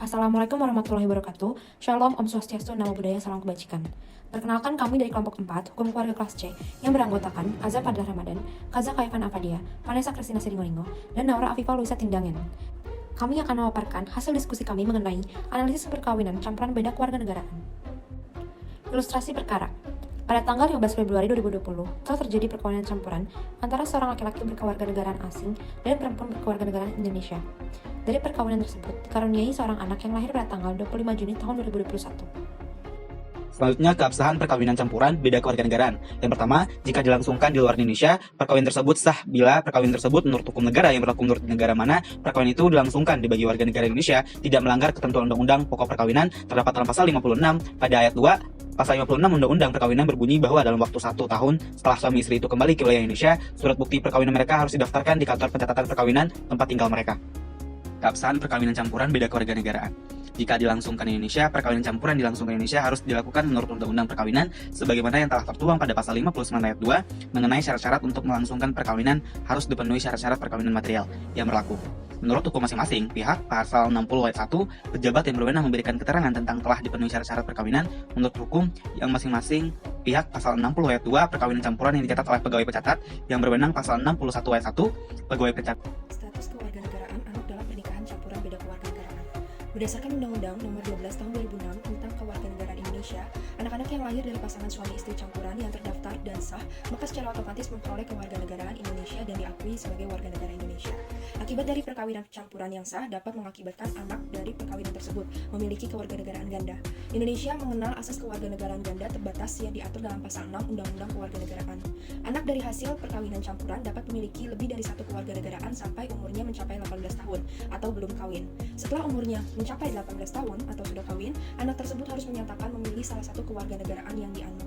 Assalamualaikum warahmatullahi wabarakatuh. Shalom, Om Swastiastu, Namo Buddhaya, Salam Kebajikan. Perkenalkan, kami dari kelompok 4, Hukum Keluarga kelas C, yang beranggotakan Azza Fadlah Ramadan, Kaza Kaifan Afadia, Vanessa Kristina Siringoringo, dan Naura Afifah Luisa Tindangen. Kami akan memaparkan hasil diskusi kami mengenai analisis perkawinan campuran beda kewarganegaraan. Ilustrasi perkara. Pada tanggal 15 Februari 2020, telah terjadi perkawinan campuran antara seorang laki-laki berkewarganegaraan asing dan perempuan berkewarganegaraan Indonesia. Dari perkawinan tersebut, dikaruniai seorang anak yang lahir pada tanggal 25 Juni tahun 2021. Selanjutnya, keabsahan perkawinan campuran beda kewarganegaraan. Yang pertama, jika dilangsungkan di luar Indonesia, perkawinan tersebut sah bila perkawinan tersebut menurut hukum negara yang berlaku menurut negara mana perkawinan itu dilangsungkan bagi warga negara Indonesia tidak melanggar ketentuan Undang-Undang Pokok Perkawinan terdapat dalam pasal 56 pada ayat 2. Pasal 56 Undang-Undang Perkawinan berbunyi bahwa dalam waktu 1 tahun setelah suami istri itu kembali ke wilayah Indonesia, surat bukti perkawinan mereka harus didaftarkan di kantor pencatatan perkawinan tempat tinggal mereka. Keabsahan perkawinan campuran beda kewarganegaraan. Jika dilangsungkan di Indonesia, perkawinan campuran dilangsungkan di Indonesia harus dilakukan menurut Undang-Undang Perkawinan sebagaimana yang telah tertuang pada pasal 59 ayat 2 mengenai syarat-syarat untuk melangsungkan perkawinan harus dipenuhi syarat-syarat perkawinan material yang berlaku. Menurut hukum masing-masing pihak, pasal 60 ayat 1, pejabat yang berwenang memberikan keterangan tentang telah dipenuhi syarat-syarat perkawinan menurut hukum yang masing-masing pihak, pasal 60 ayat 2, perkawinan campuran yang dicatat oleh pegawai pencatat yang berwenang, pasal 61 ayat 1, pegawai pencatat. Status kewarganegaraan anak dalam pernikahan campuran beda kewarganegaraan. Berdasarkan Undang-Undang Nomor 12 Tahun 2006 tentang Kewarganegaraan Indonesia, anak-anak yang lahir dari pasangan suami istri campuran yang terdaftar dan sah, maka secara otomatis memperoleh kewarganegaraan Indonesia dan diakui sebagai warga negara Indonesia. Akibat dari perkawinan campuran yang sah dapat mengakibatkan anak dari perkawinan tersebut memiliki kewarganegaraan ganda. Indonesia mengenal asas kewarganegaraan ganda terbatas yang diatur dalam pasal 6 Undang-Undang Kewarganegaraan. Anak dari hasil perkawinan campuran dapat memiliki lebih dari satu kewarganegaraan sampai umurnya mencapai 18 tahun atau belum kawin. Setelah umurnya mencapai 18 tahun atau sudah kawin, anak tersebut harus menyatakan memilih salah satu kewarganegaraan yang dianut.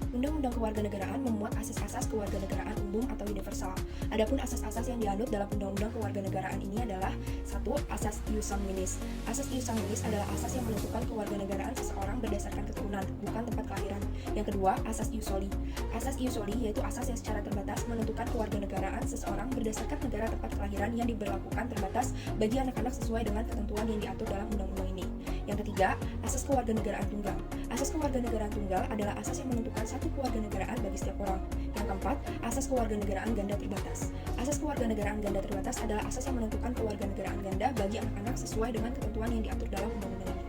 Undang-Undang Kewarganegaraan memuat asas-asas kewarganegaraan umum atau universal. Adapun asas-asas yang dianut dalam Undang-Undang Kewarganegaraan ini adalah 1. Asas ius sanguinis. Asas ius sanguinis adalah asas yang menentukan kewarganegaraan seseorang berdasarkan keturunan, bukan tempat kelahiran. Yang kedua, asas ius soli. Asas ius soli yaitu asas yang secara terbatas menentukan kewarganegaraan seseorang berdasarkan negara tempat kelahiran yang diberlakukan terbatas bagi anak-anak sesuai dengan ketentuan yang diatur dalam undang-undang ini. Yang ketiga, asas kewarganegaraan tunggal. Asas kewarganegaraan tunggal adalah asas yang menentukan satu kewarganegaraan bagi setiap orang. Yang keempat, asas kewarganegaraan ganda terbatas. Asas kewarganegaraan ganda terbatas adalah asas yang menentukan kewarganegaraan ganda bagi anak-anak sesuai dengan ketentuan yang diatur dalam undang-undang ini.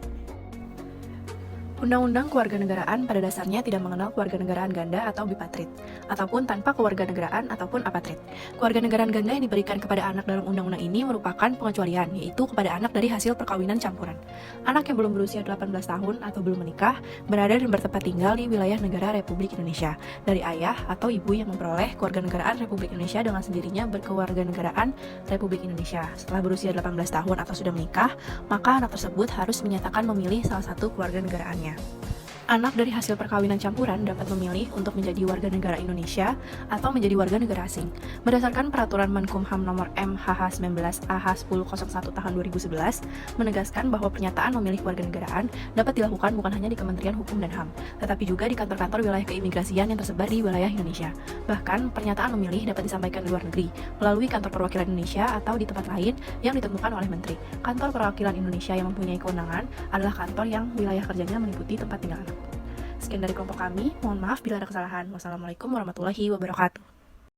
Undang-Undang Kewarganegaraan pada dasarnya tidak mengenal kewarganegaraan ganda atau bipatrit, ataupun tanpa kewarganegaraan ataupun apatrit. Kewarganegaraan ganda yang diberikan kepada anak dalam undang-undang ini merupakan pengecualian, yaitu kepada anak dari hasil perkawinan campuran. Anak yang belum berusia 18 tahun atau belum menikah, berada dan bertempat tinggal di wilayah negara Republik Indonesia, dari ayah atau ibu yang memperoleh kewarganegaraan Republik Indonesia dengan sendirinya berkewarganegaraan Republik Indonesia. Setelah berusia 18 tahun atau sudah menikah, maka anak tersebut harus menyatakan memilih salah satu kewarganegaraannya. Anak dari hasil perkawinan campuran dapat memilih untuk menjadi warga negara Indonesia atau menjadi warga negara asing. Berdasarkan Peraturan Menkumham Nomor MHH 19 AH 1001 Tahun 2011 menegaskan bahwa pernyataan memilih kewarganegaraan dapat dilakukan bukan hanya di Kementerian Hukum dan HAM, tetapi juga di kantor-kantor wilayah keimigrasian yang tersebar di wilayah Indonesia. Bahkan, pernyataan memilih dapat disampaikan di luar negeri melalui kantor perwakilan Indonesia atau di tempat lain yang ditentukan oleh menteri. Kantor perwakilan Indonesia yang mempunyai kewenangan adalah kantor yang wilayah kerjanya meliputi tempat tinggal anak. Sekian dari kelompok kami, mohon maaf bila ada kesalahan. Wassalamualaikum warahmatullahi wabarakatuh.